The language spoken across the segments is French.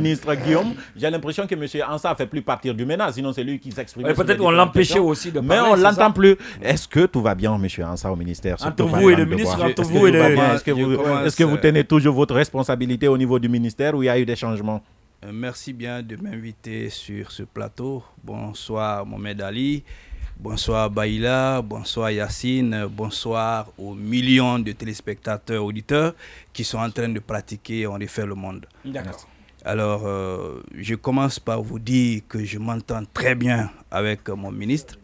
ministre Guillaume, j'ai l'impression que M. Ansah ne fait plus partir du MENA, sinon c'est lui qui s'exprime. Peut-être qu'on l'empêchait aussi de parler. Mais on ne l'entend plus. Est-ce que tout va bien, M. Ansah, au ministère? Entre vous et le ministre, entre vous et le... Est-ce que vous tenez toujours votre responsabilité au niveau du ministère ou il y a eu des changements? Merci bien de m'inviter sur ce plateau. Bonsoir Mohamed Ali, bonsoir Baïla, bonsoir Yacine, bonsoir aux millions de téléspectateurs, auditeurs qui sont en train de pratiquer On refait le monde. D'accord. Alors, je commence par vous dire que je m'entends très bien avec mon ministre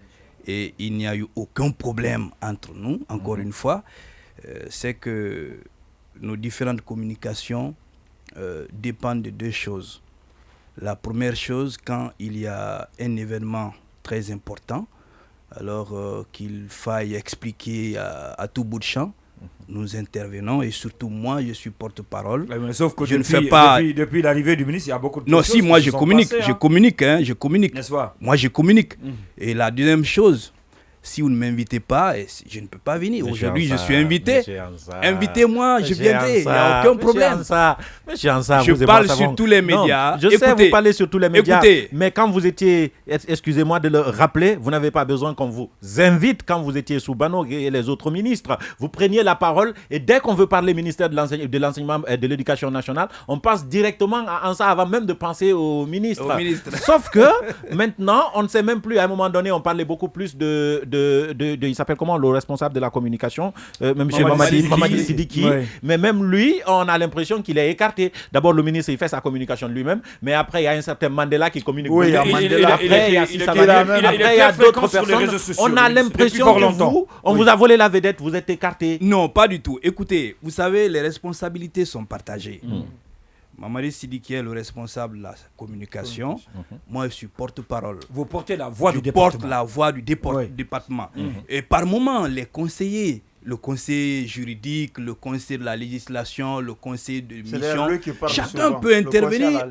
et il n'y a eu aucun problème entre nous, encore une fois. C'est que nos différentes communications dépendent de deux choses. La première chose, quand il y a un événement très important, alors qu'il faille expliquer à tout bout de champ, nous intervenons et surtout moi, je suis porte-parole. Mais sauf que je ne fais pas... depuis l'arrivée du ministre, il y a beaucoup de choses. Non, si, moi je communique, je communique. N'est-ce pas? Moi, je communique. Et la deuxième chose, si vous ne m'invitez pas, je ne peux pas venir. Aujourd'hui, je suis invité. Invitez-moi, je viendrai. Il n'y a aucun problème. Monsieur Ansah, je parle sur tous les médias. Non, je sais, vous parlez sur tous les médias. Mais quand vous étiez, excusez-moi de le rappeler, vous n'avez pas besoin qu'on vous invite quand vous étiez sous Bano et les autres ministres. Vous preniez la parole et dès qu'on veut parler ministère de l'enseignement et de l'éducation nationale, on passe directement à Ansah avant même de penser au ministre. Sauf que maintenant, on ne sait même plus. À un moment donné, on parlait beaucoup plus il s'appelle comment, le responsable de la communication, M. Mamadi Sidiki. Oui. Mais même lui, on a l'impression qu'il est écarté. D'abord, le ministre, il fait sa communication de lui-même, mais après, il y a un certain Mandela qui communique. Oui, après, il y a d'autres personnes. On a l'impression que on vous a volé la vedette, vous êtes écarté. Non, pas du tout. Écoutez, vous savez, les responsabilités sont partagées. Mamadi Sidiki est le responsable de la communication. Moi, je suis porte-parole. Vous portez la voix du département. Je porte la voix du département. Et par moment, les conseillers, le conseil juridique, le conseil de la législation, le conseil de mission, chacun peut intervenir.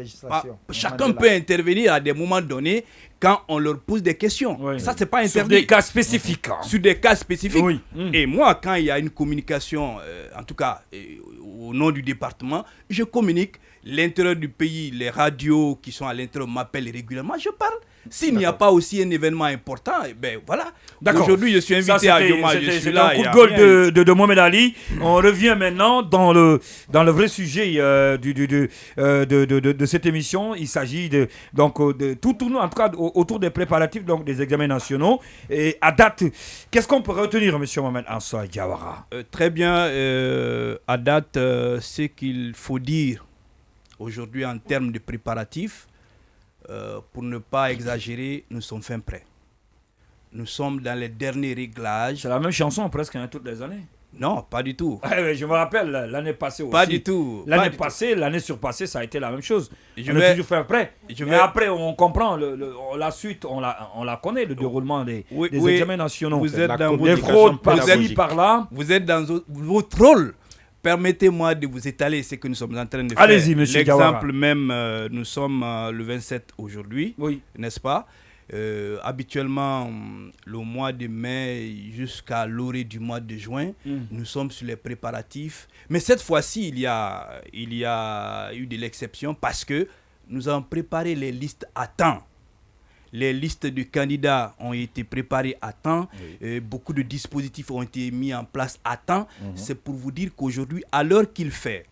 Chacun peut intervenir à des moments donnés quand on leur pose des questions. Oui. Ça, c'est pas interdit. Sur des cas spécifiques. Sur des cas spécifiques. Oui. Et moi, quand il y a une communication, en tout cas au nom du département, je communique. L'intérieur du pays, les radios qui sont à l'intérieur m'appellent régulièrement, je parle. S'il n'y a pas aussi un événement important, ben voilà. Aujourd'hui, je suis invité à Yoma, je suis là. C'est un coup de gueule de Mohamed Ali. On revient maintenant dans le vrai sujet de cette émission. Il s'agit de tout tourne en tout cas autour des préparatifs donc des examens nationaux. Et à date, qu'est-ce qu'on peut retenir, M. Mohamed Ansah Diawara? Très bien. À date, ce qu'il faut dire aujourd'hui en termes de préparatifs, pour ne pas exagérer, nous sommes fin prêts. Nous sommes dans les derniers réglages. C'est la même chanson presque toutes les années. Non, pas du tout. Je me rappelle l'année passée aussi. Pas du tout. L'année passée, l'année surpassée, ça a été la même chose. On est toujours fin prêt. Mais après, on comprend la suite, on la connaît, le déroulement des examens nationaux. Vous êtes dans des fraudes par-ci, par-là. Vous êtes dans votre rôle. Permettez-moi de vous étaler ce que nous sommes en train de faire. Allez-y, monsieur L'exemple même, nous sommes le 27 aujourd'hui, n'est-ce pas? Habituellement, le mois de mai jusqu'à l'orée du mois de juin, nous sommes sur les préparatifs. Mais cette fois-ci, il y a eu de l'exception parce que nous avons préparé les listes à temps. Les listes de candidats ont été préparées à temps. Beaucoup de dispositifs ont été mis en place à temps. C'est pour vous dire qu'aujourd'hui, à l'heure qu'il fait,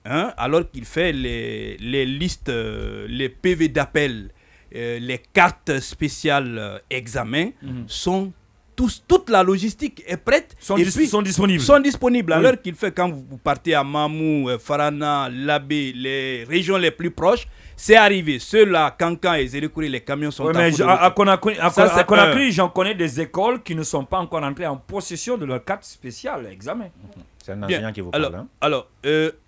les listes, les PV d'appel, les cartes spéciales examen sont toute la logistique est prête. Sont disponibles. Sont disponibles à l'heure qu'il fait. Quand vous partez à Mamou, Farana, Labé, les régions les plus proches, c'est arrivé. Ceux-là, Cancan et Zérékouri, les camions sont à Conakry, j'en connais des écoles qui ne sont pas encore entrées en possession de leur carte spéciale examen. C'est un enseignant qui vous parle. Alors,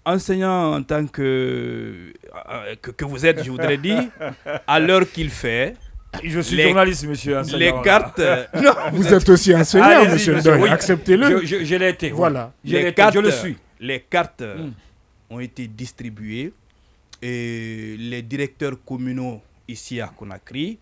enseignant en tant que vous êtes, je voudrais dire, à l'heure qu'il fait. Je suis journaliste, monsieur. Les cartes. Non, vous êtes aussi enseignant, monsieur Ndoye. Acceptez-le. Je l'ai été. Voilà. Je le suis. Les cartes ont été distribuées et les directeurs communaux ici à Conakry,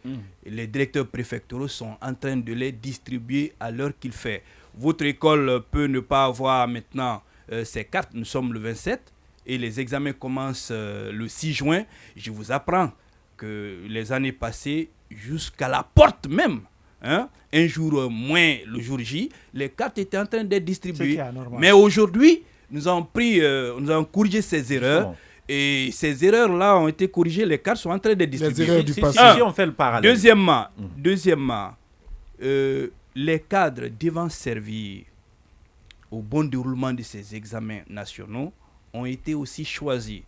les directeurs préfectoraux sont en train de les distribuer à l'heure qu'il fait. Votre école peut ne pas avoir maintenant ces cartes. Nous sommes le 27. et les examens commencent le 6 juin, je vous apprends que les années passées, jusqu'à la porte même, hein, un jour moins le jour J, les cartes étaient en train d'être distribuées. Mais aujourd'hui, nous avons corrigé ces erreurs. Et ces erreurs-là ont été corrigées, les cartes sont en train d'être distribuées. Les erreurs du passé. Si on fait le parallèle. Deuxièmement, les cadres devant servir au bon déroulement de ces examens nationaux ont été aussi choisis.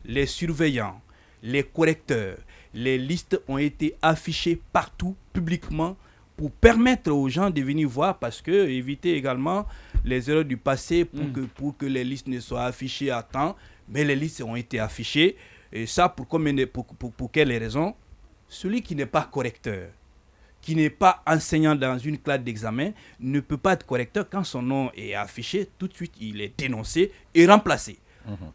Les surveillants, les correcteurs, les listes ont été affichées partout publiquement pour permettre aux gens de venir voir, parce que éviter également les erreurs du passé pour que les listes ne soient affichées à temps. Mais les listes ont été affichées. Et ça, pour quelles raisons? Celui qui n'est pas correcteur, qui n'est pas enseignant dans une classe d'examen, ne peut pas être correcteur. Quand son nom est affiché, tout de suite, il est dénoncé et remplacé.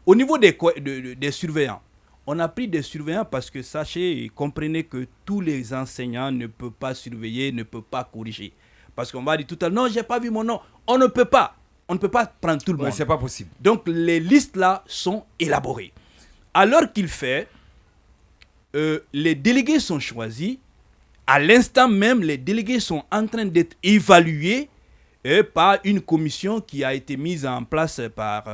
Au niveau des surveillants, on a pris des surveillants parce que sachez et comprenez que tous les enseignants ne peuvent pas surveiller, ne peuvent pas corriger. Parce qu'on va dire tout à l'heure, non, je n'ai pas vu mon nom. On ne peut pas prendre tout le monde. C'est pas possible. Donc les listes là sont élaborées. À l'heure qu'il fait, les délégués sont choisis. À l'instant même, les délégués sont en train d'être évalués par une commission qui a été mise en place par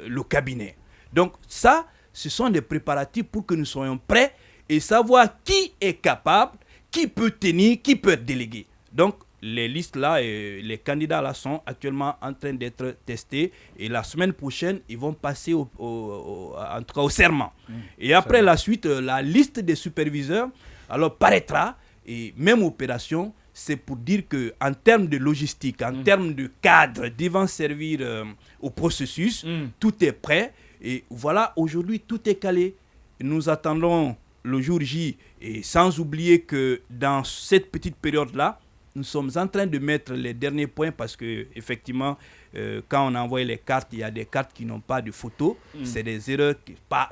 le cabinet. Donc ça, ce sont des préparatifs pour que nous soyons prêts et savoir qui est capable, qui peut tenir, qui peut être délégué. Donc les listes là et les candidats là sont actuellement en train d'être testés et la semaine prochaine ils vont passer en tout cas au serment. Et après la suite, la liste des superviseurs alors paraîtra et même opération. C'est pour dire que en termes de logistique, en termes de cadre devant servir au processus, tout est prêt et voilà, aujourd'hui tout est calé. Nous attendons le jour J et sans oublier que dans cette petite période là, nous sommes en train de mettre les derniers points parce que effectivement, quand on envoie les cartes, il y a des cartes qui n'ont pas de photo. C'est des erreurs,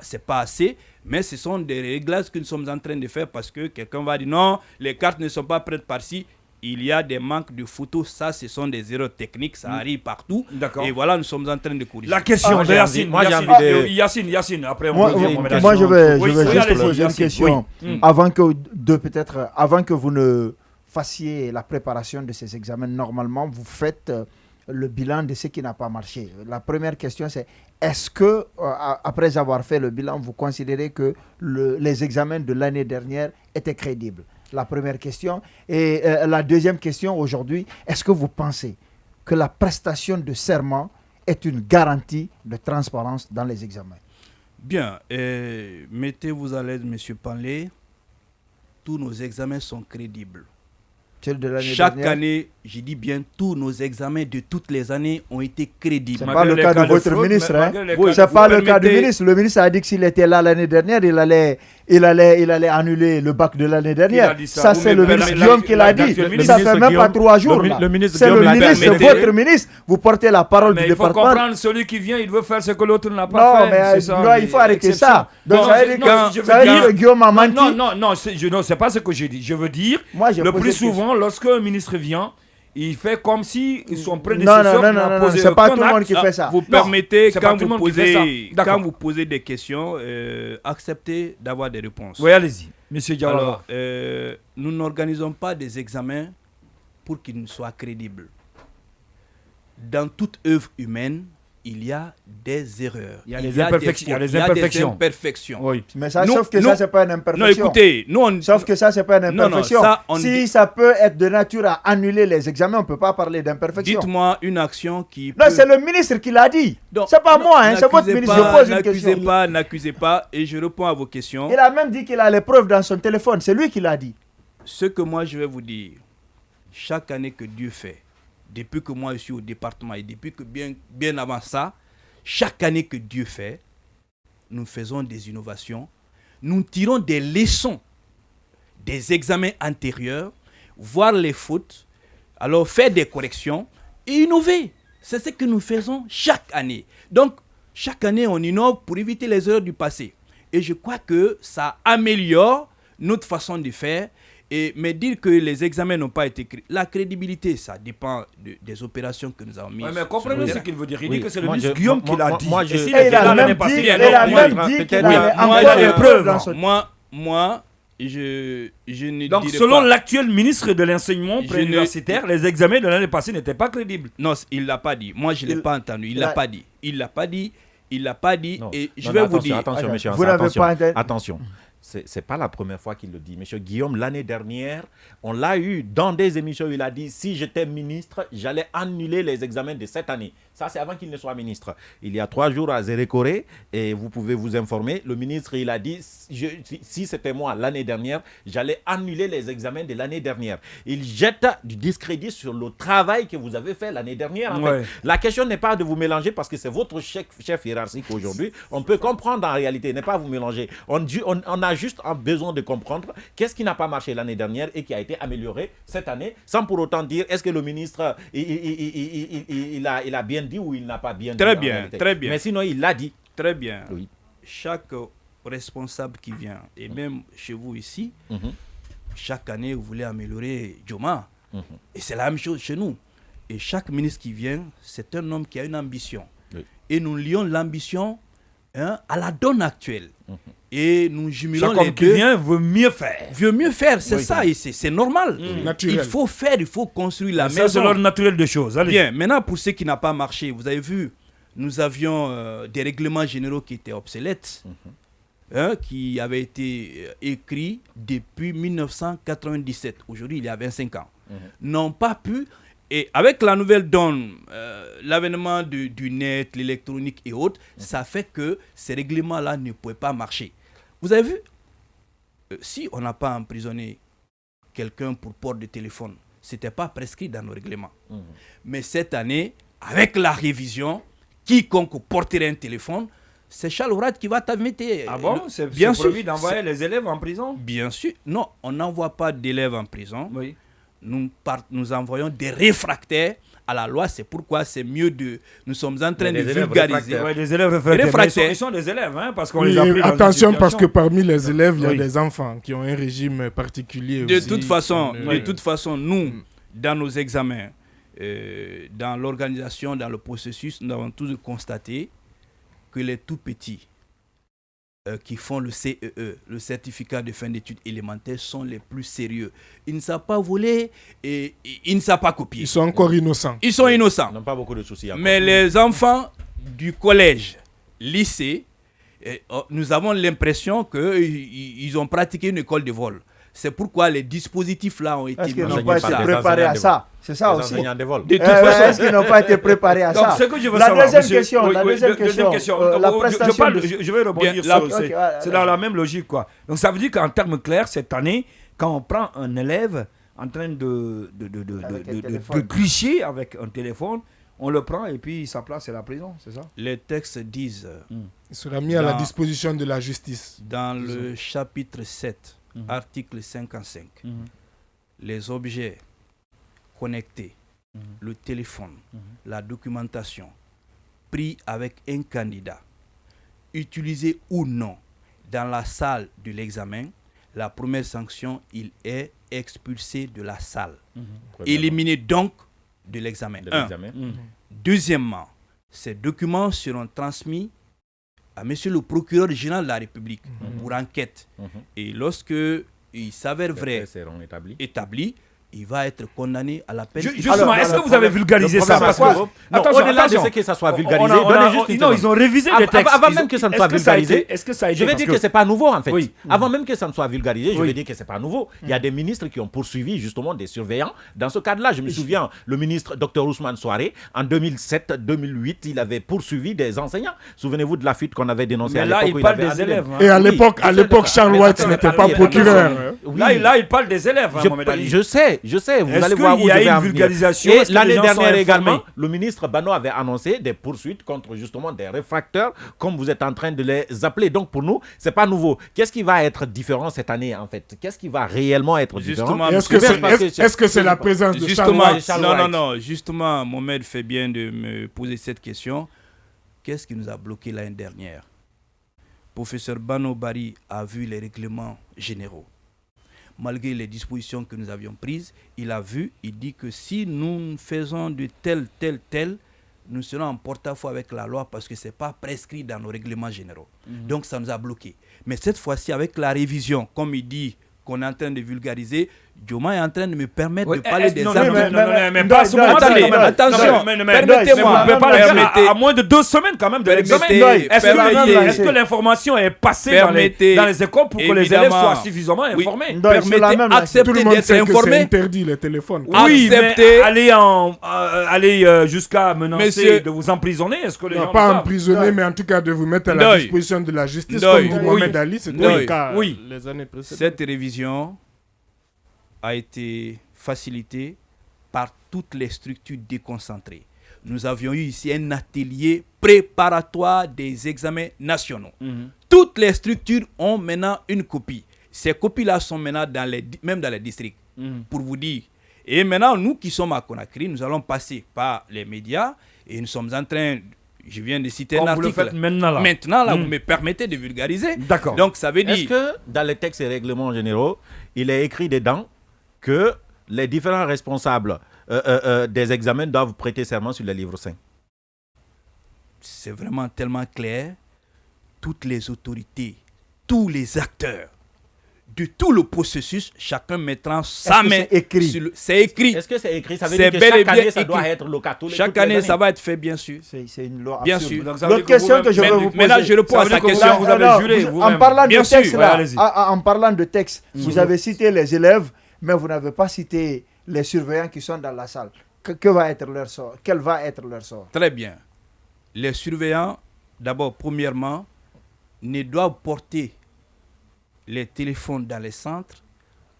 c'est pas assez. Mais ce sont des réglages que nous sommes en train de faire parce que quelqu'un va dire non, les cartes ne sont pas prêtes par-ci. Il y a des manques de photos. Ça, ce sont des erreurs techniques. Ça arrive partout. Et voilà, nous sommes en train de corriger. La question de Yacine. Yacine, après on revient. Moi, je vais juste poser une question. Avant que vous ne fassiez la préparation de ces examens, normalement, vous faites le bilan de ce qui n'a pas marché. La première question, c'est est-ce que, après avoir fait le bilan, vous considérez que les examens de l'année dernière étaient crédibles? La première question. Et la deuxième question aujourd'hui, est-ce que vous pensez que la prestation de serment est une garantie de transparence dans les examens? Bien. Mettez-vous à l'aise, M. Panlé. Tous nos examens sont crédibles. Chaque année, je dis bien, tous nos examens de toutes les années ont été crédibles. Ce n'est pas le cas de votre ministre. Ce n'est pas le cas du ministre. Le ministre a dit que s'il était là l'année dernière, il allait annuler le bac de l'année dernière. Ça, c'est le ministre Guillaume qui l'a dit. Ça fait même pas 3 jours. C'est le ministre, votre ministre. Vous portez la parole du département. Il faut comprendre, celui qui vient, il veut faire ce que l'autre n'a pas fait. Non, mais il faut arrêter ça. Donc, ça veut dire que Guillaume a menti. Non, c'est pas ce que j'ai dit. Je veux dire, le plus souvent, lorsque un ministre vient, il fait comme si son prédécesseur n'a posé c'est pas tout le monde qui fait ça. Vous permettez, quand vous posez des questions, acceptez d'avoir des réponses. Oui, allez-y, monsieur Diawara. Alors, nous n'organisons pas des examens pour qu'ils soient crédibles. Dans toute œuvre humaine, il y a des erreurs. Il y a des imperfections. Oui. Mais ça, sauf que ça, c'est pas une imperfection. Non, écoutez, sauf que ça, c'est pas une imperfection. Si ça peut être de nature à annuler les examens, on ne peut pas parler d'imperfection. Dites-moi une action qui Non, c'est le ministre qui l'a dit. C'est pas moi, c'est votre ministre. Je pose une question. N'accusez pas et je réponds à vos questions. Il a même dit qu'il a les preuves dans son téléphone. C'est lui qui l'a dit. Ce que moi, je vais vous dire, chaque année que Dieu fait, depuis que moi je suis au département et depuis que bien avant ça, chaque année que Dieu fait, nous faisons des innovations, nous tirons des leçons des examens antérieurs, voir les fautes, alors faire des corrections et innover. C'est ce que nous faisons chaque année. Donc, chaque année, on innove pour éviter les erreurs du passé. Et je crois que ça améliore notre façon de faire Mais dire que les examens n'ont pas été... La crédibilité, ça dépend des opérations que nous avons mises. Mais comprenez ce qu'il veut dire. Il dit que c'est le ministre Guillaume qui l'a dit. Il a même dit qu'il avait encore des preuves. Moi, je ne Donc, dirais selon pas... l'actuel ministre de l'enseignement préuniversitaire, les examens de l'année passée n'étaient pas crédibles. Non, il ne l'a pas dit. Moi, je ne l'ai pas entendu. Il ne l'a pas dit. Il ne l'a pas dit. Non. Et je Non, vais non, vous dire... Attention, monsieur. Vous n'avez pas... Attention. Ce n'est pas la première fois qu'il le dit. Monsieur Guillaume, l'année dernière, on l'a eu dans des émissions où il a dit si j'étais ministre, j'allais annuler les examens de cette année. Ça, c'est avant qu'il ne soit ministre. Il y a 3 jours à Zérékoré, et vous pouvez vous informer, le ministre, il a dit si c'était moi l'année dernière, j'allais annuler les examens de l'année dernière. Il jette du discrédit sur le travail que vous avez fait l'année dernière. En fait. La question n'est pas de vous mélanger parce que c'est votre chef hiérarchique aujourd'hui. On peut comprendre en réalité, n'est pas vous mélanger. On a juste besoin de comprendre qu'est-ce qui n'a pas marché l'année dernière et qui a été amélioré cette année, sans pour autant dire est-ce que le ministre il a bien dit ou il n'a pas bien dit. Très bien, très bien. Mais sinon, il l'a dit. Très bien. Oui. Chaque responsable qui vient, et même chez vous ici, chaque année, vous voulez améliorer Djoma. Et c'est la même chose chez nous. Et chaque ministre qui vient, c'est un homme qui a une ambition. Oui. Et nous lions l'ambition à la donne actuelle. Et nous jumelons chaque homme qui vient veut mieux faire. Veut mieux faire, c'est ça, et c'est normal. Naturel. Il faut faire, il faut construire la maison. Ça, c'est l'ordre naturel des choses. Allez. Bien, maintenant, pour ce qui n'a pas marché, vous avez vu, nous avions des règlements généraux qui étaient obsolètes, qui avaient été écrits depuis 1997. Aujourd'hui, il y a 25 ans. N'ont pas pu... Et avec la nouvelle donne, l'avènement du net, l'électronique et autres, ça fait que ces règlements-là ne pouvaient pas marcher. Vous avez vu, si on n'a pas emprisonné quelqu'un pour port de téléphone, ce n'était pas prescrit dans nos règlements. Mais cette année, avec la révision, quiconque porterait un téléphone, c'est Charles Ourad qui va t'inviter. Ah bon? C'est prévu d'envoyer les élèves en prison? Bien sûr. Non, on n'envoie pas d'élèves en prison. Oui. Nous envoyons des réfractaires à la loi. C'est pourquoi c'est mieux de... Nous sommes en train de vulgariser. Oui, des élèves réfractaires. Ils sont des élèves, parce qu'on les a pris attention, parce que parmi les élèves, il y a des enfants qui ont un régime particulier de aussi. De toute façon, nous, dans nos examens, dans l'organisation, dans le processus, nous avons tous constaté que les tout petits qui font le CEE, le certificat de fin d'études élémentaires, sont les plus sérieux. Ils ne savent pas voler et ils ne savent pas copier. Ils sont encore innocents. Ils sont innocents. Ils n'ont pas beaucoup de soucis. Mais les enfants du collège, lycée, nous avons l'impression qu'ils ont pratiqué une école de vol. C'est pourquoi les dispositifs là ont été... Est-ce qu'ils n'ont pas été préparés à ça? C'est ça aussi. De toute façon, est-ce qu'ils n'ont pas été préparés à ça? Donc, ce que je veux savoir, deuxième question, la prestation je vais rebondir sur ça. C'est dans la même logique, quoi. Donc, ça veut dire qu'en termes clairs, cette année, quand on prend un élève en train de tricher avec un téléphone, on le prend et puis sa place c'est la prison, c'est ça? Les textes disent... Il sera mis à la disposition de la justice. Dans le chapitre 7, article 55, les objets connectés, le téléphone, la documentation, pris avec un candidat, utilisé ou non dans la salle de l'examen, la première sanction, il est expulsé de la salle. Éliminé donc de l'examen. Deuxièmement, ces documents seront transmis à monsieur le procureur général de la République pour enquête. Et lorsque il s'avère vrai, établi, il va être condamné à la peine. Justement, est-ce que vous avez vulgarisé ça? Au-delà de ce que ça soit vulgarisé, non, ils ont révisé les textes. Avant même que ça ne soit vulgarisé, est-ce que ça a été, je vais dire que ce n'est pas nouveau en fait. Oui. Avant même que ça ne soit vulgarisé, je vais dire que ce n'est pas nouveau. Il y a des ministres qui ont poursuivi justement des surveillants. Dans ce cadre-là, je me souviens, le ministre Dr Ousmane Souaré, en 2007-2008, il avait poursuivi des enseignants. Souvenez-vous de la fuite qu'on avait dénoncée à l'époque. Là, il parle des élèves. Et à l'époque, Charles White n'était pas procureur. Là, il parle des élèves. Je sais, vous allez voir où il y a une vulgarisation. Et l'année dernière également, le ministre Bano avait annoncé des poursuites contre justement des réfracteurs, comme vous êtes en train de les appeler. Donc pour nous, c'est pas nouveau. Qu'est-ce qui va être différent cette année en fait? Qu'est-ce qui va réellement être différent? Est-ce que c'est la présence de Charles White? Non. Justement, Mohamed fait bien de me poser cette question. Qu'est-ce qui nous a bloqué l'année dernière? Professeur Bano Bari a vu les règlements généraux. malgré les dispositions que nous avions prises. Il a vu, il dit que si nous faisons de tel, nous serons en porte-à-faux avec la loi parce que ce n'est pas prescrit dans nos règlements généraux. Donc ça nous a bloqués. Mais cette fois-ci, avec la révision, comme il dit qu'on est en train de vulgariser, Dioma est en train de me permettre de parler des actes. Mais pas à ce moment. Attention, permettez-moi. À moins de 2 semaines quand même de l'examen. Est-ce que l'information est passée dans les écoles pour que les élèves soient suffisamment informés? Acceptez d'être informés. C'est interdit les téléphones. Oui, mais aller jusqu'à menacer de vous emprisonner, est-ce que les gens pas emprisonner, mais en tout cas de vous mettre à la disposition de la justice, comme dit Mohamed Ali, c'était le cas les années précédentes. Cette révision a été facilitée par toutes les structures déconcentrées. Nous avions eu ici un atelier préparatoire des examens nationaux. Toutes les structures ont maintenant une copie. Ces copies-là sont maintenant même dans les districts, pour vous dire. Et maintenant, nous qui sommes à Conakry, nous allons passer par les médias et nous sommes en train... Je viens de citer un article. Vous le faites maintenant là. Vous me permettez de vulgariser. D'accord. Donc ça veut dire... Est-ce que dans les textes et règlements généraux, il est écrit dedans que les différents responsables des examens doivent prêter serment sur les livres saints? C'est vraiment tellement clair. Toutes les autorités, tous les acteurs de tout le processus, chacun mettra sa main. C'est écrit. Est-ce que c'est écrit? Ça veut dire que chaque année, ça doit être le cas. Chaque année, ça va être fait, bien sûr. C'est une loi. Bien sûr. L'autre question que je veux vous poser. Maintenant, je réponds à sa question. Vous avez juré. En parlant de texte, en parlant de texte, vous avez cité les élèves, mais vous n'avez pas cité les surveillants qui sont dans la salle. Que va être leur sort? Quel va être leur sort? Très bien. Les surveillants, d'abord, premièrement, ne doivent porter les téléphones dans les centres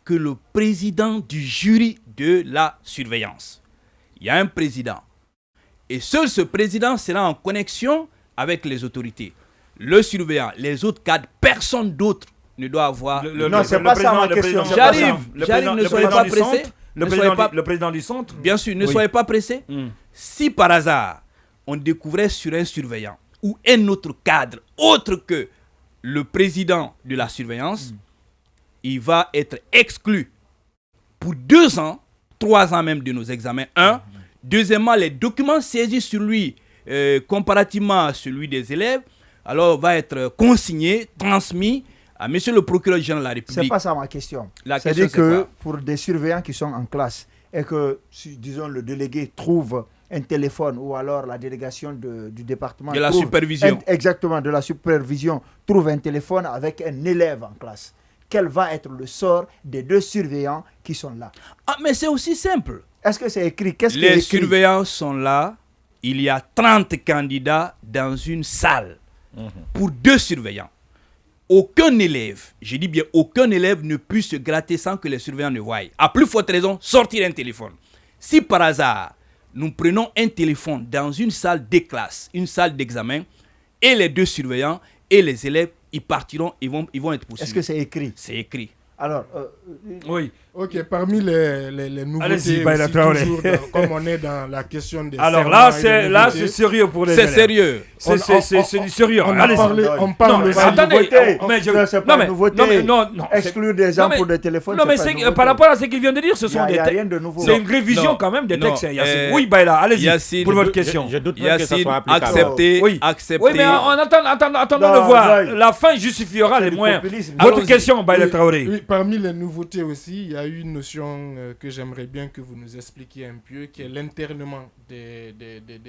que le président du jury de la surveillance. Il y a un président. Et seul ce président sera en connexion avec les autorités. Le surveillant, les autres cadres, personne d'autre ne doit avoir... Non, c'est pas ça ma question. J'arrive, ne soyez pas pressés. Le président du centre? Bien sûr, ne soyez pas pressés. Si par hasard, on découvrait sur un surveillant ou un autre cadre, autre que le président de la surveillance, il va être exclu pour 2 ans, 3 ans même de nos examens. Deuxièmement, les documents saisis sur lui, comparativement à celui des élèves, alors va être consigné, transmis à monsieur le procureur général de la République. C'est pas ça ma question. C'est-à-dire que pour des surveillants qui sont en classe et que, disons, le délégué trouve un téléphone ou alors la délégation du département de la supervision. Exactement, de la supervision trouve un téléphone avec un élève en classe. Quel va être le sort des 2 surveillants qui sont là? Ah, mais c'est aussi simple. Est-ce que c'est écrit? Qu'est-ce Les surveillants sont là. Il y a 30 candidats dans une salle pour 2 surveillants. Aucun élève, je dis bien aucun élève ne peut se gratter sans que les surveillants ne voient. À plus forte raison, sortir un téléphone. Si par hasard, nous prenons un téléphone dans une salle de classe, une salle d'examen, et les 2 surveillants et les élèves, ils partiront, ils vont être poursuivis. Est-ce que c'est écrit? C'est écrit. Alors, oui. Ok, parmi les nouveautés, toujours comme on est dans la question des alors là, c'est sérieux pour les élèves. C'est sérieux. C'est du sérieux. On parle de attendez, c'est pas une nouveauté. Non, exclure des gens pour des téléphones. Non, mais par rapport à ce qu'il vient de dire, ce sont des textes. C'est une révision quand même des textes. Oui, Baïla, allez-y pour votre question. Je doute que ça soit applicable. Accepté. Oui, mais attendons de voir. La fin justifiera les moyens. Votre question, Baïla Traoré. Oui, parmi les nouveautés aussi, il y a une notion que j'aimerais bien que vous nous expliquiez un peu, qui est l'internement des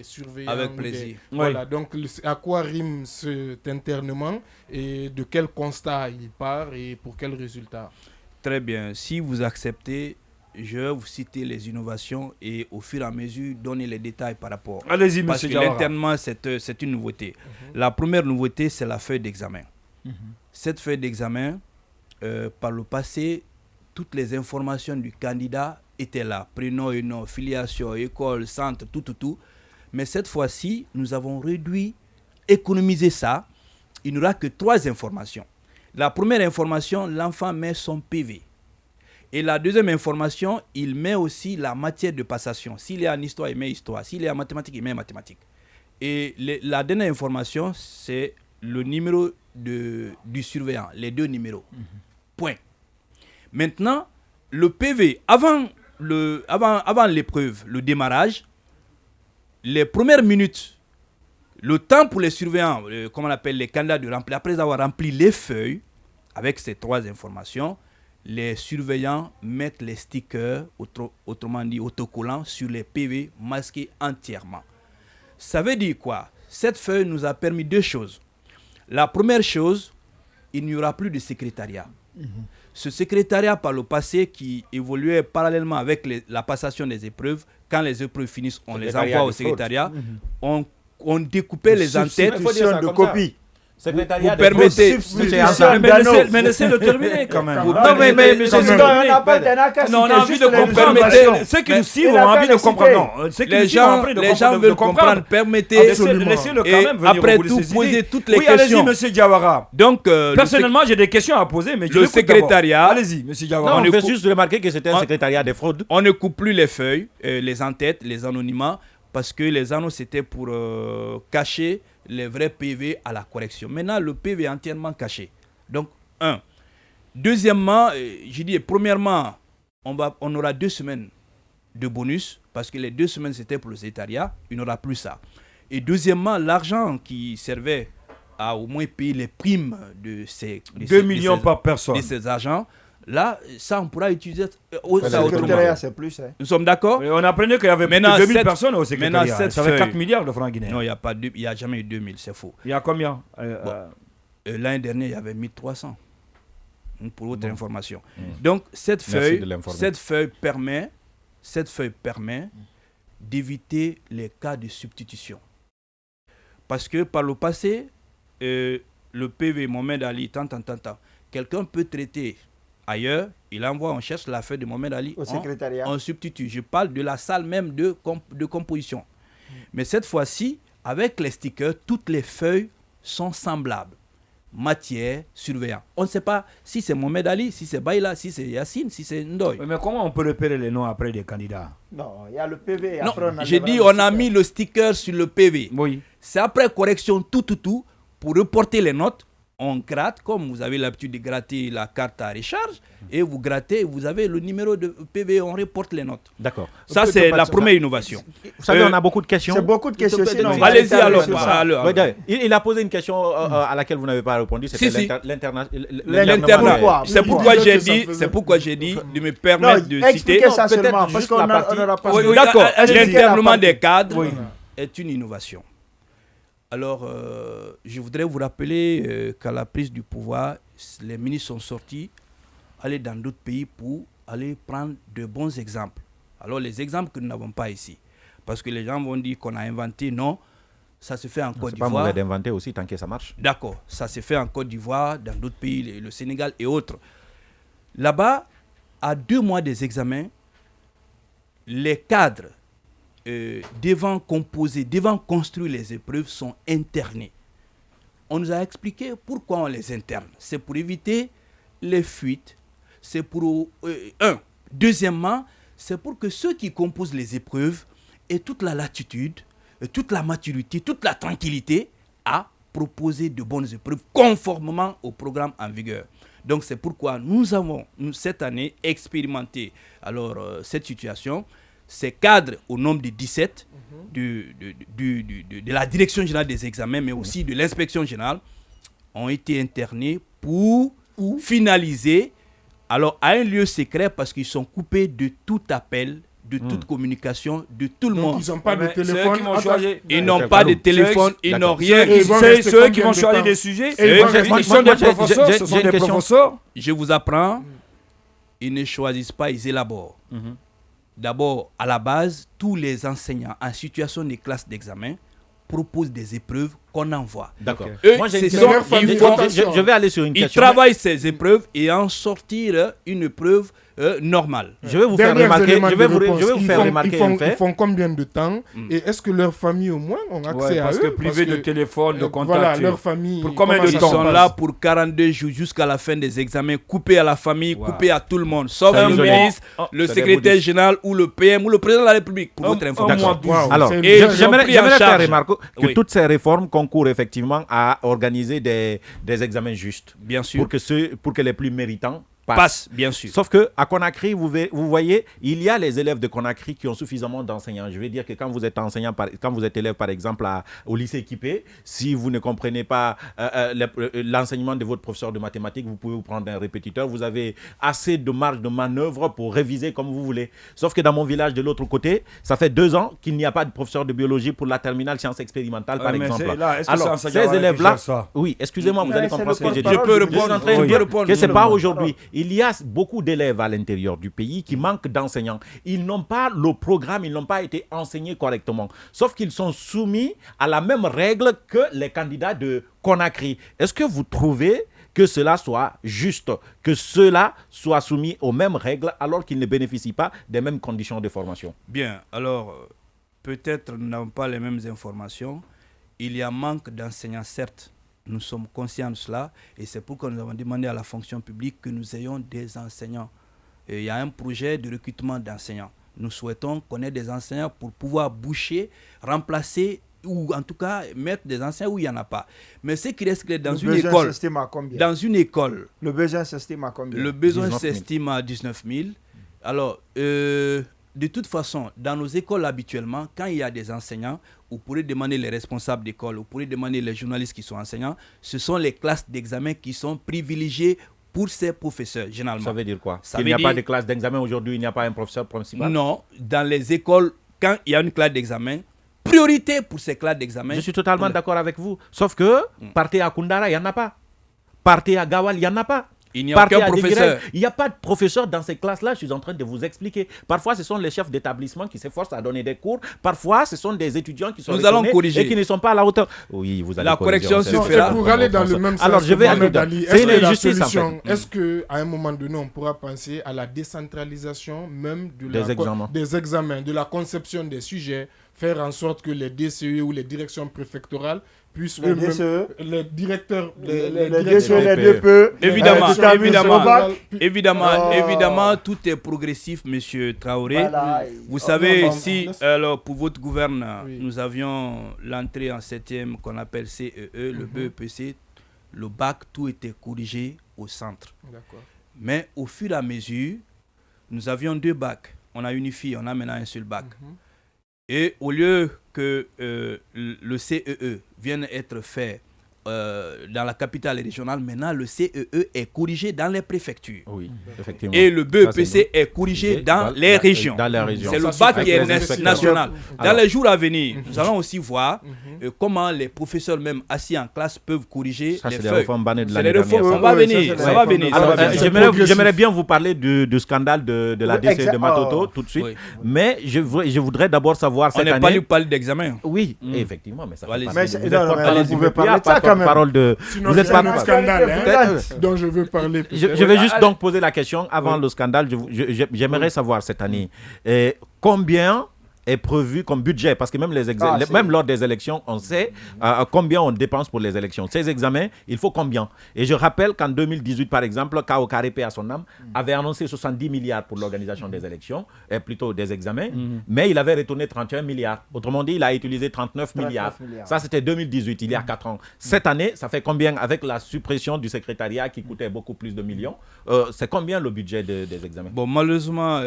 surveillants. Avec plaisir. Voilà, donc à quoi rime cet internement et de quel constat il part et pour quel résultat? Très bien. Si vous acceptez, je vais vous citer les innovations et au fur et à mesure donner les détails par rapport. Allez-y, parce que l'internement, c'est une nouveauté. La première nouveauté, c'est la feuille d'examen. Cette feuille d'examen, par le passé, toutes les informations du candidat étaient là. Prénom et nom, filiation, école, centre, tout. Mais cette fois-ci, nous avons économisé ça. Il n'y aura que 3 informations. La première information, l'enfant met son PV. Et la deuxième information, il met aussi la matière de passation. S'il est en histoire, il met histoire. S'il est en mathématiques, il met mathématiques. Et la dernière information, c'est le numéro du surveillant, les 2 numéros. Point. Maintenant, le PV, avant l'épreuve, le démarrage, les premières minutes, le temps pour les surveillants, comme on appelle les candidats de remplir, après avoir rempli les feuilles, avec ces 3 informations, les surveillants mettent les stickers, autrement dit autocollants, sur les PV masqués entièrement. Ça veut dire quoi? Cette feuille nous a permis 2 choses. La première chose, il n'y aura plus de secrétariat. Ce secrétariat par le passé qui évoluait parallèlement avec la passation des épreuves, quand les épreuves finissent, on les envoie au secrétariat, on découpait les en-têtes de copie. Secrétariat vous permettez. Mais laissez-le terminer quand même. Non, mais on a envie de comprendre. Ceux qui nous suivent ont envie de comprendre. Les gens veulent comprendre. Permettez. Laissez-le quand même venir. Après tout, poser toutes les questions. questions. Oui, allez-y, monsieur Diawara. Donc, personnellement, j'ai des questions à poser, mais le secrétariat. Allez-y, monsieur Diawara. Non, on fait juste remarquer que c'était un secrétariat des fraudes. On ne coupe plus les feuilles, les en-têtes, les anonymats, parce que les anneaux, c'était pour cacher les vrais PV à la correction. Maintenant, le PV est entièrement caché. Donc, 1. Deuxièmement, premièrement, on aura 2 semaines de bonus, parce que les 2 semaines, c'était pour le secrétariat. Il n'y aura plus ça. Et deuxièmement, l'argent qui servait à au moins payer les primes de ces... 2 millions par personne. De ces agents. Là, ça, on pourra utiliser le secrétariat, c'est plus. Nous sommes d'accord? On apprenait qu'il y avait plus de 2000 personnes au secrétariat. Ça fait 4 milliards de francs guinéens. Non, il n'y a jamais eu 2000, c'est faux. Il y a combien? L'année dernière, il y avait 1300. Pour votre information. Donc, cette feuille permet d'éviter les cas de substitution. Parce que par le passé, le PV Mohamed Ali, quelqu'un peut traiter ailleurs, il envoie, on cherche la feuille de Mohamed Ali au secrétariat. On substitue. Je parle de la salle même de composition. Mais cette fois-ci, avec les stickers, toutes les feuilles sont semblables. Matière, surveillant. On ne sait pas si c'est Mohamed Ali, si c'est Baïla, si c'est Yassine, si c'est Ndoye. Mais comment on peut repérer les noms après des candidats? Non, il y a le PV. Non, j'ai dit on a mis le sticker sur le PV. Oui. C'est après correction tout, pour reporter les notes. On gratte, comme vous avez l'habitude de gratter la carte à recharge, et vous grattez, vous avez le numéro de PV, on reporte les notes. D'accord. Ça, c'est la première innovation. Vous savez, on a beaucoup de questions. C'est beaucoup de questions. Allez-y alors. Il a posé une question à laquelle vous n'avez pas répondu. C'était l'internat. C'est pourquoi j'ai dit de me permettre de citer. Expliquez ça seulement, parce qu'on n'aura pas... D'accord, l'internement des cadres est une innovation. Alors, je voudrais vous rappeler qu'à la prise du pouvoir, les ministres sont sortis, aller dans d'autres pays pour aller prendre de bons exemples. Alors, les exemples que nous n'avons pas ici, parce que les gens vont dire qu'on a inventé, non, ça se fait en Côte d'Ivoire. C'est pas mauvais d'inventer aussi, tant que ça marche. D'accord, ça se fait en Côte d'Ivoire, dans d'autres pays, le Sénégal et autres. Là-bas, à 2 mois des examens, les cadres devant construire les épreuves sont internés. On nous a expliqué pourquoi on les interne. C'est pour éviter les fuites. C'est pour... Deuxièmement, c'est pour que ceux qui composent les épreuves aient toute la latitude, toute la maturité, toute la tranquillité à proposer de bonnes épreuves conformément au programme en vigueur. Donc c'est pourquoi nous avons, cette année, expérimenté cette situation. Ces cadres, au nombre de 17, de la Direction générale des examens, mais aussi de l'inspection générale, ont été internés pour finaliser, alors à un lieu secret, parce qu'ils sont coupés de tout appel, de toute communication, de tout le monde. Ils n'ont pas de téléphone. Ils n'ont pas de téléphone, ils n'ont rien. Ceux qui vont choisir des sujets, ce sont des professeurs. Je vous apprends, ils ne choisissent pas, ils élaborent. D'abord, à la base, tous les enseignants en situation de classe d'examen proposent des épreuves qu'on envoie. D'accord. Moi, je vais aller sur une question. Ils travaillent ces épreuves et en sortir une épreuve normale. Je vais vous faire remarquer. Ils font combien de temps et est-ce que leurs familles au moins ont accès à eux? Parce que privé de téléphone, de contact. Voilà, leur famille. Pour combien de temps? Ils sont là pour 42 jours jusqu'à la fin des examens, coupés à la famille, coupés à tout le monde, sauf le ministre, le secrétaire général ou le PM ou le président de la République, pour votre information. Alors, j'aimerais faire remarquer que toutes ces réformes concourent effectivement à organiser des examens justes. Bien sûr. Pour que les plus méritants passe, bien sûr. Sauf qu'à Conakry, vous voyez, il y a les élèves de Conakry qui ont suffisamment d'enseignants. Je veux dire que quand vous êtes enseignant, quand vous êtes élève, par exemple, au lycée équipé, si vous ne comprenez pas l'enseignement de votre professeur de mathématiques, vous pouvez vous prendre un répétiteur. Vous avez assez de marge de manœuvre pour réviser comme vous voulez. Sauf que dans mon village, de l'autre côté, ça fait 2 ans qu'il n'y a pas de professeur de biologie pour la terminale sciences expérimentales, par exemple. Alors, ces élèves-là, oui, excusez-moi, vous allez comprendre ce que j'ai dit. Je peux répondre. Que ce n'est pas aujourd'hui. Il y a beaucoup d'élèves à l'intérieur du pays qui manquent d'enseignants. Ils n'ont pas le programme, ils n'ont pas été enseignés correctement. Sauf qu'ils sont soumis à la même règle que les candidats de Conakry. Est-ce que vous trouvez que cela soit juste, que ceux-là soient soumis aux mêmes règles alors qu'ils ne bénéficient pas des mêmes conditions de formation? Bien, alors, peut-être nous n'avons pas les mêmes informations. Il y a manque d'enseignants, certes. Nous sommes conscients de cela et c'est pourquoi nous avons demandé à la fonction publique que nous ayons des enseignants. Et il y a un projet de recrutement d'enseignants. Nous souhaitons qu'on ait des enseignants pour pouvoir boucher, remplacer ou en tout cas mettre des enseignants où il n'y en a pas. Mais ce qui reste que dans une école... Dans une école... Le besoin s'estime à combien? Le besoin s'estime à 19 000. Alors, de toute façon, dans nos écoles habituellement, quand il y a des enseignants, vous pourrez demander les responsables d'école, vous pourrez demander les journalistes qui sont enseignants, ce sont les classes d'examen qui sont privilégiées pour ces professeurs, généralement. Ça veut dire quoi? Il n'y a pas de classe d'examen aujourd'hui, il n'y a pas un professeur principal? Non, dans les écoles, quand il y a une classe d'examen, priorité pour ces classes d'examen. Je suis totalement d'accord avec vous. Sauf que, partez à Koundara, il n'y en a pas. Partez à Gawal, il n'y en a pas. Il n'y a aucun professeur. Il n'y a pas de professeur dans ces classes-là, je suis en train de vous expliquer. Parfois, ce sont les chefs d'établissement qui s'efforcent à donner des cours. Parfois, ce sont des étudiants qui sont corriger et qui ne sont pas à la hauteur. Oui, vous allez la correction se fera. Pour aller dans le même sens, alors je vais aller dans... C'est une injustice en fait. Est-ce qu'à un moment donné, on pourra penser à la décentralisation même des examens, de la conception des sujets, faire en sorte que les DCE ou les directions préfectorales puissent eux-mêmes, les directeurs, les DCE, les DPE, évidemment, tout est progressif, monsieur Traoré. Voilà. Vous savez, si alors, pour votre gouverne, nous avions l'entrée en 7e qu'on appelle CEE, le BEPC, le bac, tout était corrigé au centre. Mais au fur et à mesure, nous avions 2 bacs. On a unifié, on a maintenant un seul bac. Et au lieu que le CEE vienne être fait dans la capitale régionale, maintenant le CEE est corrigé dans les préfectures. Oui, effectivement. Et le BEPC est corrigé dans les régions. C'est le bac qui est national. Dans les jours à venir, nous allons aussi voir comment les professeurs même assis en classe peuvent corriger les feuilles. C'est les réformes. Ça va venir. Ça va venir. J'aimerais bien vous parler du scandale de la DCE de Matoto tout de suite. Mais je voudrais d'abord savoir cette année... On n'est pas lui parler d'examen. Oui, effectivement. Mais ça fait vous pouvez parler de ça quand même. Parole de... Sinon, vous êtes pas un scandale dont je veux parler. Je vais juste donc poser la question avant le scandale. J'aimerais savoir cette année combien est prévu comme budget, parce que même, même lors des élections, on sait combien on dépense pour les élections. Ces examens, il faut combien? Et je rappelle qu'en 2018, par exemple, Kao Karépé à son âme avait annoncé 70 milliards pour l'organisation des élections, plutôt des examens, mais il avait retourné 31 milliards. Autrement dit, il a utilisé 39 milliards. Ça, c'était 2018, il y a 4 ans. Cette année, ça fait combien avec la suppression du secrétariat qui coûtait beaucoup plus de millions? C'est combien le budget des examens? Bon, malheureusement,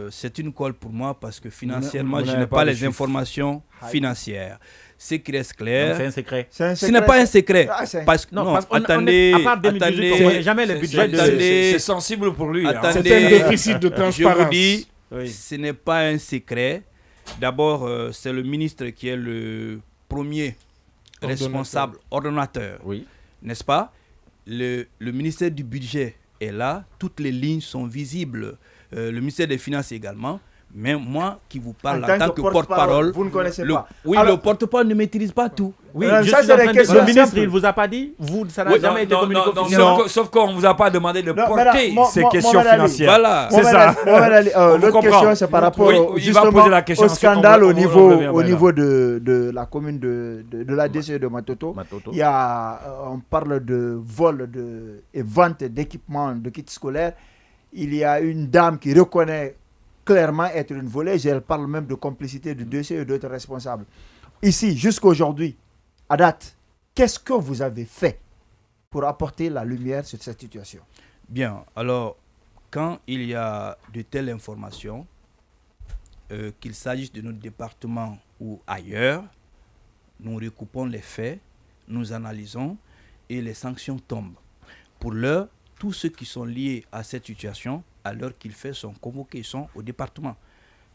c'est une colle pour moi parce que financièrement, je n'ai pas les informations financières. Ce qui reste clair. C'est un secret. Ce n'est pas un secret. Parce que attendez, à part 2018, on ne connaît jamais les budgets. C'est sensible pour lui. C'est un déficit de transparence. Je vous dis, ce n'est pas un secret. D'abord, c'est le ministre qui est le premier responsable, ordonnateur. Oui. N'est-ce pas? Le ministère du budget est là. Toutes les lignes sont visibles. Le ministère des Finances également. Mais moi qui vous parle en tant que porte-parole, vous ne connaissez pas. Oui, alors, le porte-parole ne maîtrise pas tout. Oui, le ministre, il ne vous a pas dit? Ça n'a jamais été communiqué officiellement. Sauf qu'on ne vous a pas demandé de porter ces questions financières. Voilà. C'est ça. L'autre question, c'est par rapport justement au scandale au niveau de la commune de la DCE de Matoto. Il y a, on parle de vol et vente d'équipements de kits scolaires. Il y a une dame qui reconnaît clairement être une voleuse, elle parle même de complicité de DCE et d'autres responsables. Ici, jusqu'à aujourd'hui, à date, qu'est-ce que vous avez fait pour apporter la lumière sur cette situation? Bien, alors, quand il y a de telles informations, qu'il s'agisse de notre département ou ailleurs, nous recoupons les faits, nous analysons et les sanctions tombent. Pour l'heure, tous ceux qui sont liés à cette situation, à l'heure qu'il fait, sont convoqués, ils sont au département.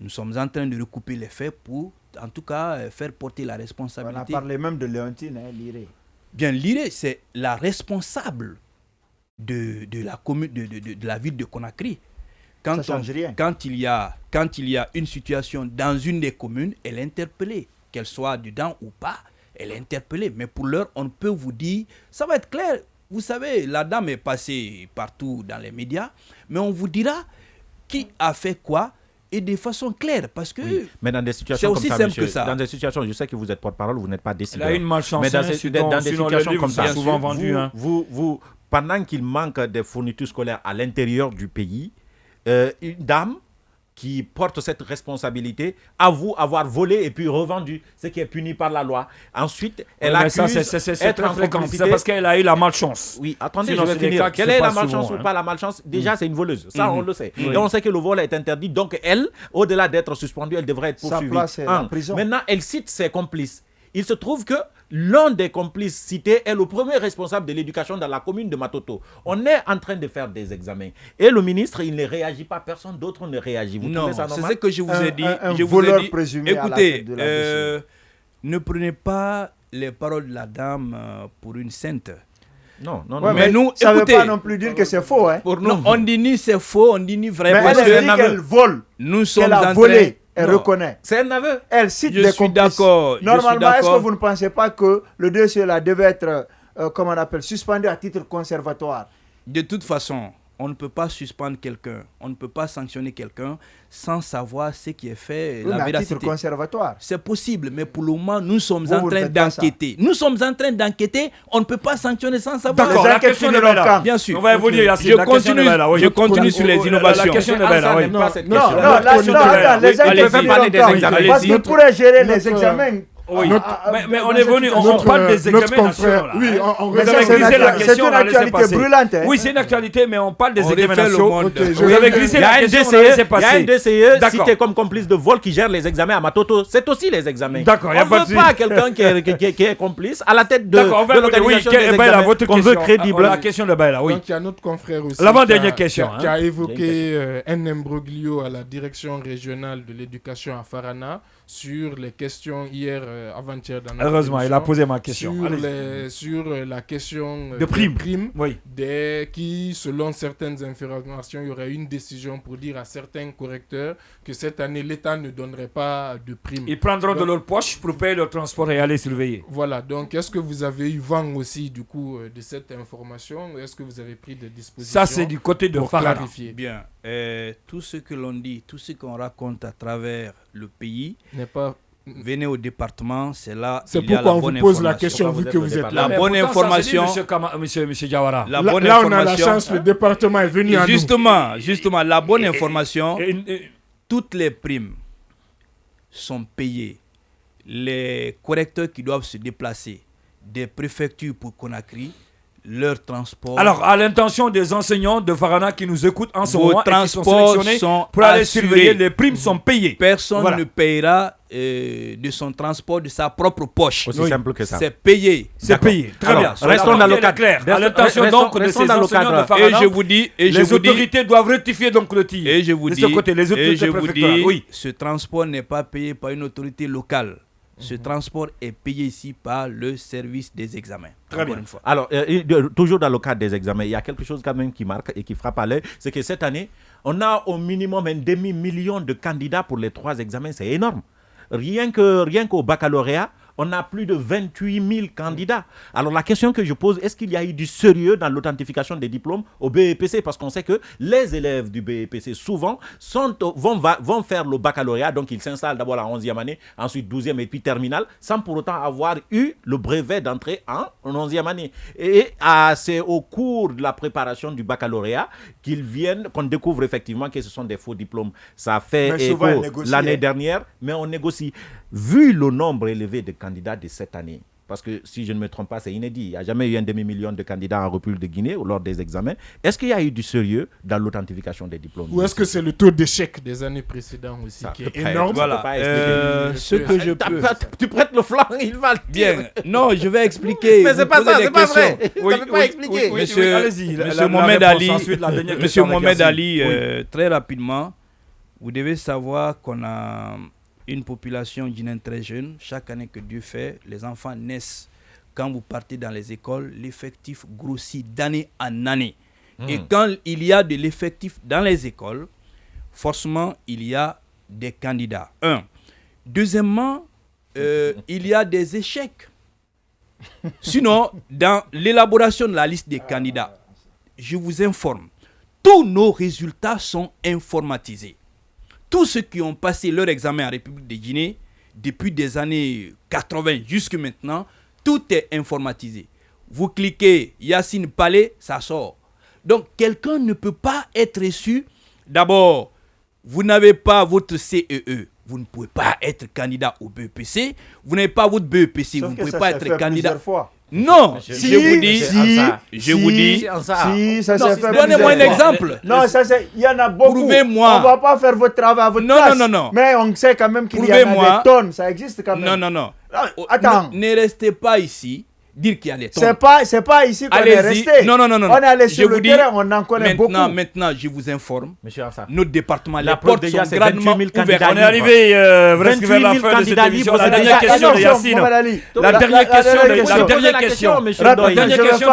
Nous sommes en train de recouper les faits pour, en tout cas, faire porter la responsabilité. On a parlé même de Léontine, Liré. Bien, Liré, c'est la responsable de la commune, de la ville de Conakry. Quand il y a une situation dans une des communes, elle est interpellée, qu'elle soit dedans ou pas, elle est interpellée. Mais pour l'heure, on peut vous dire, ça va être clair. Vous savez, la dame est passée partout dans les médias, mais on vous dira qui a fait quoi et de façon claire, parce que mais dans des situations c'est aussi comme ça, simple monsieur, que ça. Dans des situations, je sais que vous êtes porte-parole, vous n'êtes pas décideur. Elle a une malchance. Mais dans des situations comme ça, souvent vendu. Vous, pendant qu'il manque des fournitures scolaires à l'intérieur du pays, une dame qui porte cette responsabilité avoue avoir volé et puis revendu, ce qui est puni par la loi. Ensuite, elle accuse être en complicité. C'est parce qu'elle a eu la malchance. Oui, attendez, je vais finir. Quelle est la malchance ou pas la malchance? Déjà, c'est une voleuse. Ça, on le sait. Et on sait que le vol est interdit. Donc, elle, au-delà d'être suspendue, elle devrait être poursuivie. Sa place est en prison. Maintenant, elle cite ses complices. Il se trouve que l'un des complices cités est le premier responsable de l'éducation dans la commune de Matoto. On est en train de faire des examens. Et le ministre, il ne réagit pas. Personne d'autre ne réagit. Vous trouvez ça normal? C'est ce que je vous ai dit. Je vous ai dit, écoutez, ne prenez pas les paroles de la dame pour une sainte. Non. Ouais, mais nous, ça ne veut pas non plus dire que c'est faux. Hein. Pour nous, on dit ni c'est faux, on dit ni vrai. Mais elle dit qu'elle vole. Nous sommes qu'elle a volé. Elle reconnaît. C'est un aveu. Elle cite des complices. D'accord. Normalement, est-ce que vous ne pensez pas que le dossier là devait être, comment on appelle, suspendu à titre conservatoire? De toute façon, on ne peut pas suspendre quelqu'un, on ne peut pas sanctionner quelqu'un sans savoir ce qui est fait, la véracité. À titre conservatoire. C'est possible, mais pour le moment, nous sommes en train d'enquêter. Nous sommes en train d'enquêter, on ne peut pas sanctionner sans savoir. D'accord, la question est là. Bien sûr. On va évoluer. Je continue sur les innovations. La question est là, oui. Non, les examens. Parce qu'il pourrait gérer les examens. Oui, mais on est venu, on parle des examens nationaux. Oui, vous avez glissé la question, c'est une actualité brûlante. Oui, c'est une actualité, mais on parle des examens nationaux. Vous avez glissé la question, on a laissé passer. Il y a un DCE cité comme complice de vol qui gère les examens à Matoto. C'est aussi les examens. D'accord, on ne veut pas quelqu'un qui est complice à la tête de l'organisation des examens qu'on veut crédible. La question de Baïla, oui. Donc il y a notre confrère aussi l'avant-dernière question qui a évoqué un imbroglio à la direction régionale de l'éducation à Farana sur les questions hier, avant-hier dans notre heureusement, il a posé ma question. Sur la question de primes, oui. Qui, selon certaines informations, il y aurait une décision pour dire à certains correcteurs que cette année, l'État ne donnerait pas de primes. Ils prendront de leur poche pour payer le transport et aller surveiller. Voilà, donc est-ce que vous avez eu vent aussi du coup de cette information? Est-ce que vous avez pris des dispositions? Ça, c'est du côté de Farana. Clarifier. Bien, tout ce que l'on dit, tout ce qu'on raconte à travers le pays n'est pas... Venez au département, c'est là. C'est pourquoi on vous pose la question vu que vous êtes là. La bonne information. Monsieur Diawara. Là, on a la chance, le département est venu à nous. Justement, la bonne information. Toutes les primes sont payées. Les correcteurs qui doivent se déplacer des préfectures pour Conakry, leur transport. Alors, à l'intention des enseignants de Farana qui nous écoutent en ce moment et qui sont sélectionnés pour aller surveiller, les primes sont payées. Personne ne payera de son transport de sa propre poche. Aussi simple que ça. C'est payé. C'est payé. Très bien. Restons dans le cadre. À l'intention donc de ces enseignants de Farana. Et je vous dis, les autorités doivent rectifier donc le tir. Et je vous dis, les autorités préfectorales. Oui. Ce transport n'est pas payé par une autorité locale. Ce transport est payé ici par le service des examens. Très bien. Alors, toujours dans le cadre des examens, il y a quelque chose quand même qui marque et qui frappe à l'œil, c'est que cette année, on a au minimum un demi-million de candidats pour les 3 examens. C'est énorme. Rien qu'au baccalauréat, on a plus de 28 000 candidats. Alors la question que je pose, est-ce qu'il y a eu du sérieux dans l'authentification des diplômes au BEPC? Parce qu'on sait que les élèves du BEPC, souvent, vont faire le baccalauréat, donc ils s'installent d'abord la 11e année, ensuite 12e et puis terminale, sans pour autant avoir eu le brevet d'entrée en 11e année. Et c'est au cours de la préparation du baccalauréat qu'on découvre effectivement que ce sont des faux diplômes. Ça a fait écho l'année dernière, mais on négocie. Vu le nombre élevé de candidats de cette année, parce que si je ne me trompe pas, c'est inédit. Il n'y a jamais eu un demi-million de candidats en République de Guinée lors des examens. Est-ce qu'il y a eu du sérieux dans l'authentification des diplômes? Ou est-ce que c'est le taux d'échec des années précédentes aussi qui est énorme? Voilà. Ce que je peux... Tu prêtes le flanc, il va le dire. Bien. Non, je vais expliquer. Mais c'est pas ça, c'est pas vrai. Oui, ça ne peut pas expliquer. Monsieur Mohamed Ali, Monsieur Mohamed Ali, très rapidement, vous devez savoir qu'on a une population guinéenne très jeune. Chaque année que Dieu fait, les enfants naissent. Quand vous partez dans les écoles, l'effectif grossit d'année en année. Et quand il y a de l'effectif dans les écoles, forcément, il y a des candidats. Deuxièmement, il y a des échecs. Sinon, dans l'élaboration de la liste des candidats, je vous informe, tous nos résultats sont informatisés. Tous ceux qui ont passé leur examen en République de Guinée, depuis des années 80 jusqu'à maintenant, tout est informatisé. Vous cliquez Yacine Palais, ça sort. Donc, quelqu'un ne peut pas être reçu. D'abord, vous n'avez pas votre CEE. Vous ne pouvez pas être candidat au BEPC. Vous n'avez pas votre BEPC. Vous ne pouvez pas être candidat. Non, je vous dis, donnez-moi un exemple. Non, ça c'est, il y en a beaucoup. Prouvez-moi. On va pas faire votre travail à votre place. Non. Mais on sait quand même qu'il y en a des tonnes. Ça existe quand même. Non. Attends. Ne restez pas ici. Dire qu'il y a des tonnes. C'est pas ici qu'on est resté. Non. On est allé sur le terrain, on en connaît beaucoup. Maintenant, je vous informe. Notre département, les portes sont grandement ouvertes. On est arrivé presque vers la fin de cette émission. La dernière question de Yacine. La dernière question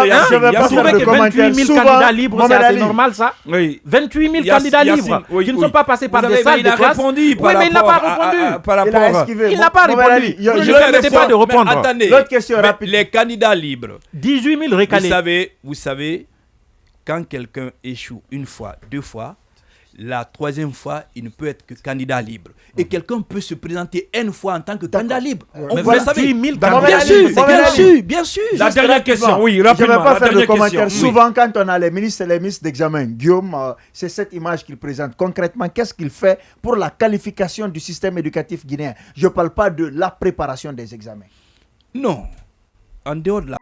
de Yacine. Vous trouvez que 28 000 candidats libres, c'est assez normal ça? Oui. 28 000 candidats libres qui ne sont pas passés par des salles de classe. Oui, mais il n'a pas répondu. Il n'a pas répondu. Je ne permettais pas de répondre. Attendez. L'autre question rapide. Les candidats libres. 18 000 recalés. Vous savez, quand quelqu'un échoue une fois, deux fois, la troisième fois, il ne peut être que candidat libre. Et quelqu'un peut se présenter une fois en tant que candidat libre. Mais vous savez, bien sûr. La dernière question, oui, rapidement. Je ne vais pas faire de commentaires. Souvent, quand on a les ministres d'examen, Guillaume, c'est cette image qu'il présente. Concrètement, qu'est-ce qu'il fait pour la qualification du système éducatif guinéen? Je ne parle pas de la préparation des examens. Non. En dehors de la